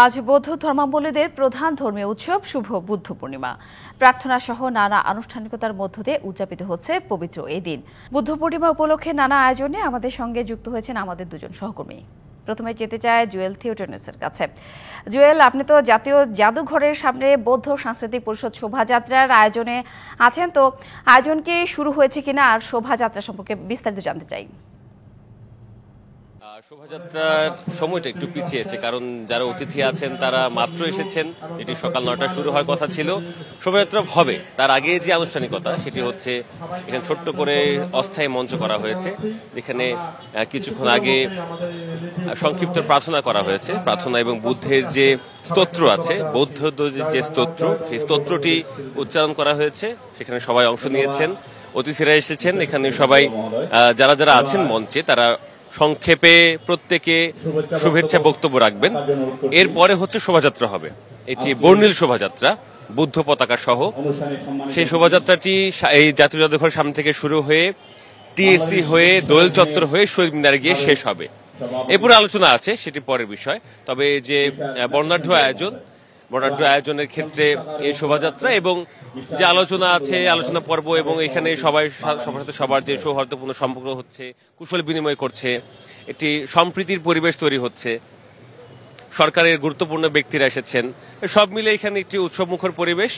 আজ বৌদ্ধ ধর্মাবলম্বীদের প্রধান ধর্মীয় উৎসব শুভ বুদ্ধ পূর্ণিমা। প্রার্থনা সহ নানা আনুষ্ঠানিকতার মধ্য দিয়ে উদযাপিত হচ্ছে পবিত্র এই দিন। বুদ্ধ পূর্ণিমা উপলক্ষে নানা আয়োজনে আমাদের সঙ্গে যুক্ত হয়েছেন আমাদের দুজন সহকর্মী। প্রথমে যেতে চায় জুয়েল থিওটনেসের কাছে। জুয়েল, আপনি তো জাতীয় জাদুঘরের সামনে বৌদ্ধ সাংস্কৃতিক পরিষদ শোভাযাত্রার আয়োজনে আছেন, তো আয়োজন কি শুরু হয়েছে কিনা আর শোভাযাত্রা সম্পর্কে বিস্তারিত জানতে চাই। শোভাযাত্রার সময়টা একটু পিছিয়েছে, কারণ যারা অতিথি আছেন তারা মাত্র এসেছেন। এটি সকাল ৯টায় শুরু হওয়ার কথা ছিল। শোভাযাত্রা হবে তার আগে যে আনুষ্ঠানিকতা সেটি হচ্ছে এখানে ছোট্ট করে অস্থায়ী মঞ্চ করা হয়েছে, যেখানে কিছুক্ষণ আগে সংক্ষিপ্ত প্রার্থনা করা হয়েছে। প্রার্থনা এবং বুদ্ধের যে স্তোত্র আছে, বৌদ্ধ যে স্তোত্র, সেই স্তোত্রটি উচ্চারণ করা হয়েছে। সেখানে সবাই অংশ নিয়েছেন, অতিথিরা এসেছেন। এখানে সবাই যারা যারা আছেন মঞ্চে তারা সংক্ষেপে প্রত্যেকে শুভেচ্ছা বক্তব্য রাখবেন। এরপরে হচ্ছে শোভাযাত্রা হবে, এটি বর্ণিল শোভাযাত্রা বুদ্ধ পতাকা সহ। সেই শোভাযাত্রাটি এই জাতীয় জাদুঘরের সামনে থেকে শুরু হয়ে টিএসসি হয়ে দোয়েল চত্বর হয়ে শহীদ মিনারে গিয়ে শেষ হবে। এরপরে আলোচনা আছে, সেটি পরের বিষয়। তবে যে বর্ণাঢ্য আয়োজনের ক্ষেত্রে এই শোভাযাত্রা এবং যে আলোচনা আছে, আলোচনা পর্ব, এবং এখানে সবাই সবার সাথে সবার যে সৌহার্দ্যপূর্ণ সম্পর্ক হচ্ছে, কুশল বিনিময় করছে, একটি সম্প্রীতির পরিবেশ তৈরি হচ্ছে। সরকারের গুরুত্বপূর্ণ ব্যক্তিরা এসেছেন, সব মিলে এখানে একটি উৎসবমুখর পরিবেশ।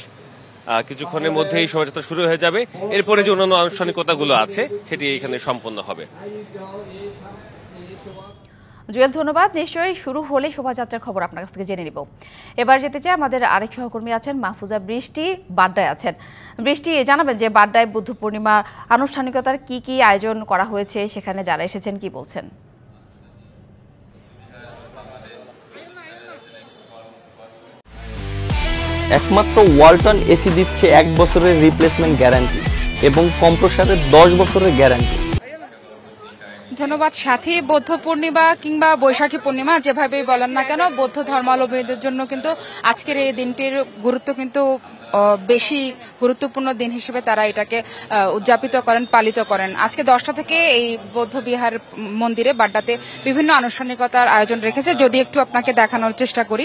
কিছুক্ষণের মধ্যে এই শোভাযাত্রা শুরু হয়ে যাবে। এরপরে যে অন্যান্য আনুষ্ঠানিকতাগুলো আছে সেটি এখানে সম্পন্ন হবে। জুয়েল, ধন্যবাদ। নিশ্চয়ই শুরু হলে শোভাযাত্রার খবর আপনার কাছ থেকে জেনে নিব। এবার যেতে চাই, আমাদের আরেক সহকর্মী আছেন মাহফুজা বৃষ্টি, বাড্ডায় আছেন। বৃষ্টি, জানাবেন যে বাড্ডায় বুদ্ধ পূর্ণিমা আনুষ্ঠানিকতার কি কি আয়োজন করা হয়েছে, সেখানে যারা এসেছেন কি বলছেন? একমাত্র ওয়ালটন এসি দিচ্ছে 1 বছরের রিপ্লেসমেন্ট গ্যারান্টি এবং কম্প্রেসারের 10 বছরের গ্যারান্টি। ধন্যবাদ সাথী। বৌদ্ধ পূর্ণিমা কিংবা বৈশাখী পূর্ণিমা যেভাবেই বলেন না কেন, বৌদ্ধ ধর্মাবলম্বীদের জন্য কিন্তু আজকের এই দিনটির গুরুত্ব কিন্তু বেশি গুরুত্বপূর্ণ দিন হিসেবে তারা এটাকে উদযাপিত করেন, পালিত করেন। আজকে 10টা থেকে এই বৌদ্ধ বিহার মন্দিরে বাড্ডাতে বিভিন্ন আনুষ্ঠানিকতার আয়োজন রেখেছে। যদি একটু আপনাকে দেখানোর চেষ্টা করি,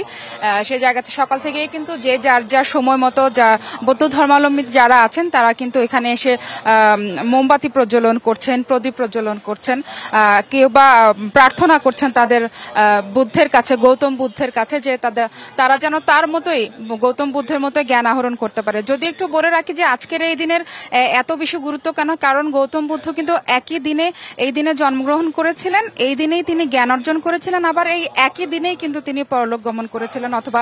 সেই জায়গাতে সকাল থেকেই কিন্তু যে যার সময় মতো বৌদ্ধ ধর্মাবলম্বী যারা আছেন তারা কিন্তু এখানে এসে মোমবাতি প্রজ্বলন করছেন, প্রদীপ প্রজ্বলন করছেন, কেউ বা প্রার্থনা করছেন তাদের বুদ্ধের কাছে, গৌতম বুদ্ধের কাছে, যে তারা যেন তার মতোই, গৌতম বুদ্ধের মতো জ্ঞান আহরণ করতে পারে। যদি একটু বলে রাখি যে আজকের এই দিনের এত বেশি গুরুত্ব কেন, কারণ গৌতম বুদ্ধ কিন্তু একই দিনে এই দিনে জন্মগ্রহণ করেছিলেন, এই দিনেই তিনি জ্ঞান অর্জন করেছিলেন, আবার এই একই দিনেই কিন্তু তিনি পরলোক গমন করেছিলেন অথবা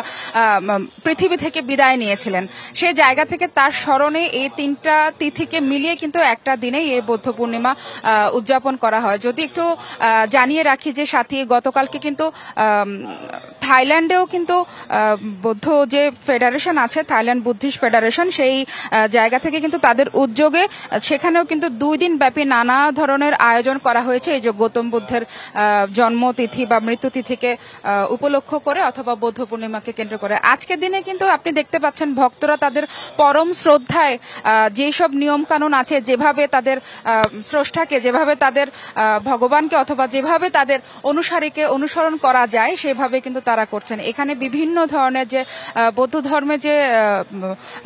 পৃথিবী থেকে বিদায় নিয়েছিলেন। সেই জায়গা থেকে তার স্মরণে এই 3টা তিথিকে মিলিয়ে কিন্তু একটা দিনেই এই বৌদ্ধ পূর্ণিমা উদযাপন করা হয়। যদি একটু জানিয়ে রাখি যে সাথী, গতকালকে কিন্তু থাইল্যান্ডেও কিন্তু বৌদ্ধ যে ফেডারেশন আছে, থাইল্যান্ড বুদ্ধিস্ট ফেডারেশন, সেই জায়গা থেকে কিন্তু তাদের উদ্যোগে সেখানেও কিন্তু 2 দিন ব্যাপী নানা ধরনের আয়োজন করা হয়েছে এই যে গৌতম বুদ্ধের জন্মতিথি বা মৃত্যুতিথিকে উপলক্ষ করে অথবা বৌদ্ধ পূর্ণিমাকে কেন্দ্র করে। আজকের দিনে কিন্তু আপনি দেখতে পাচ্ছেন ভক্তরা তাদের পরম শ্রদ্ধায় যেসব নিয়ম কানুন আছে, যেভাবে তাদের স্রষ্টাকে, যেভাবে তাদের ভগবানকে অথবা যেভাবে তাদের অনুসারীকে অনুসরণ করা যায় সেভাবে কিন্তু তারা করছেন। এখানে বিভিন্ন ধরনের যে বৌদ্ধ ধর্মে যে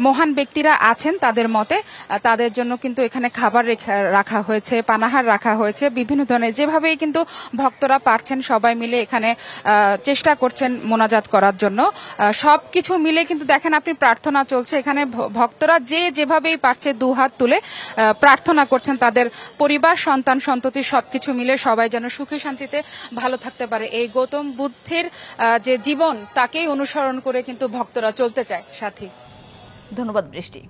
মহান ব্যক্তিরা আছেন তাদের মতে তাদের জন্য কিন্তু এখানে খাবার রাখা হয়েছে, পানাহার রাখা হয়েছে, বিভিন্ন ধরনের যেভাবেই কিন্তু ভক্তরা পারছেন সবাই মিলে এখানে চেষ্টা করছেন মোনাজাত করার জন্য। সবকিছু মিলে কিন্তু দেখেন আপনি প্রার্থনা চলছে এখানে, ভক্তরা যেভাবেই পারছে 2 হাত তুলে প্রার্থনা করছেন তাদের পরিবার, সন্তান, সন্ততি সবকিছু মিলে সবাই যেন সুখে শান্তিতে ভালো থাকতে পারে। এই গৌতম বুদ্ধের যে জীবন তাকেই অনুসরণ করে কিন্তু ভক্তরা চলতে চায়। সাথী, ধন্যবাদ বৃষ্টি।